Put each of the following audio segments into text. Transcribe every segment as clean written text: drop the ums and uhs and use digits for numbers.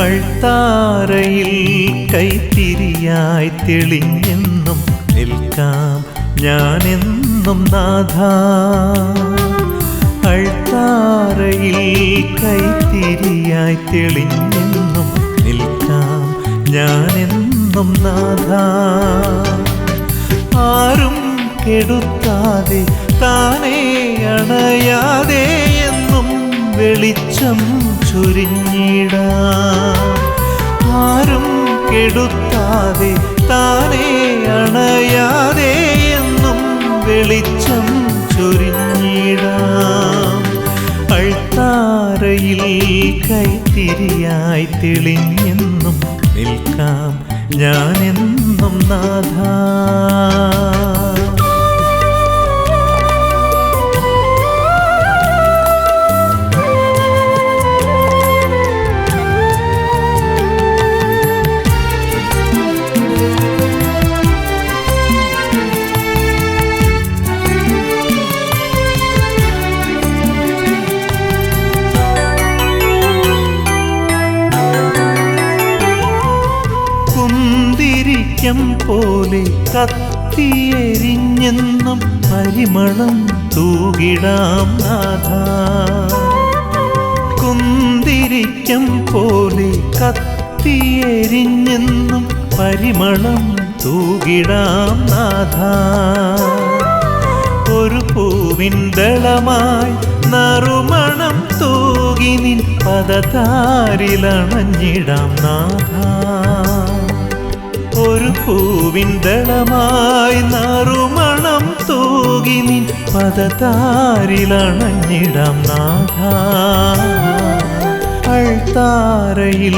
അൾത്താരയിൽ കൈത്തിരിയായി തെളിഞ്ഞെന്നും നിൽക്കാം ഞാനെന്നും നാഥാ. അൾത്താരയിൽ കൈത്തിരിയായി തെളിഞ്ഞെന്നും നിൽക്കാം ഞാനെന്നും നാഥാ. ആരും കെടുത്താതെ താനേ അണയാതെ എന്നും വെളിച്ചം ചൊരിഞ്ഞിടാം. ആരും കെടുത്താതെ താനേ അണയാതെ എന്നും വെളിച്ചം ചൊരിഞ്ഞിടാം. അൾത്താരയിൽ കൈത്തിരിയായി തെളിഞ്ഞെന്നും നിൽക്കാം ഞാനെന്നും നാഥാ. കുന്തിരിക്കം പോലെ കത്തിയെരിഞ്ഞെന്നും പരിമളം തൂകിടാം നാഥാ. കുന്തിരിക്കം പോലെ കത്തിയെരിഞ്ഞെന്നും പരിമളം തൂകിടാം നാഥാ. ഒരു പൂവിൻ ദളമായി നറുമണം തൂകി നിൻ പദതാരിലണഞ്ഞിടാം നാഥാ. ഒരു പൂവിൻ ദളമായി നറുമണം തൂകി നിൻ പദതാരിലണഞ്ഞിടാം നാഥാ. അൾത്താരയിൽ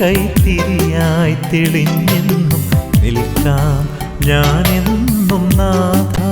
കൈത്തിരിയായി തെളിഞ്ഞെന്നും നിൽക്കാം ഞാനെന്നും നാഥാ.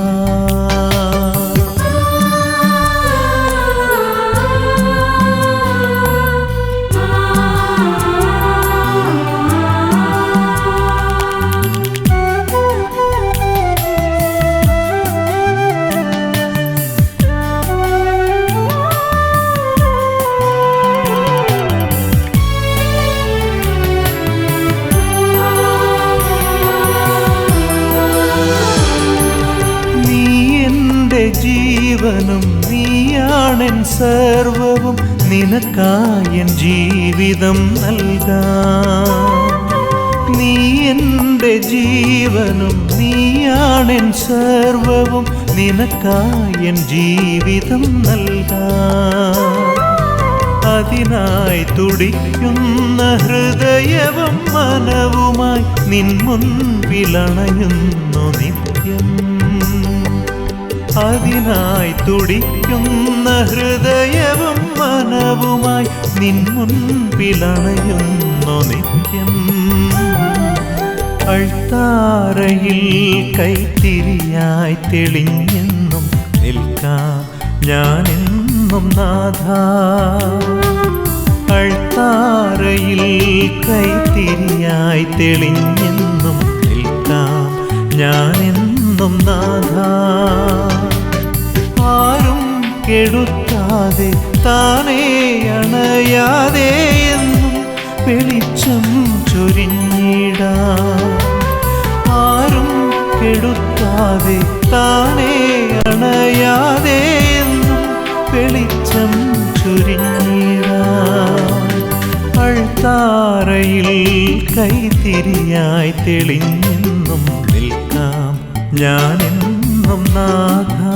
ജീവനും നീയാണെൻ സർവവും നിനക്കായൻ ജീവിതം നൽകാം. നീ എൻ്റെ ജീവനും നീയാണെൻ സർവവും നിനക്കായൻ ജീവിതം നൽകാം. അതിനായി തുടിക്കുന്ന ഹൃദയവും മനവുമായി നിൻ മുൻപിലണയുന്നു നിത്യം. അതിനായി തുടിക്കുന്ന ഹൃദയവും മനവുമായി നിൻ മുൻപിലണയുന്നു നിത്യം. അൾത്താരയിൽ കൈത്തിരിയായി തെളിഞ്ഞെന്നും നിൽക്കാം ഞാനെന്നും നാഥാ. അൾത്താരയിൽ കൈത്തിരിയായി തെളിഞ്ഞെന്നും നിൽക്കാം ഞാനെന്നും നാഥാ. ആരും കെടുത്താതെ താനേ അണയാതെ എന്നും വെളിച്ചം ചൊരിഞ്ഞിടാം. ആരും കെടുത്താതെ താനേ അണയാതെ എന്നും വെളിച്ചം ചൊരിഞ്ഞിടാം. അൾത്താരയിൽ കൈത്തിരിയായി തെളിഞ്ഞെന്നും നിൽക്കാം ഞാനെന്നും നാഥാ.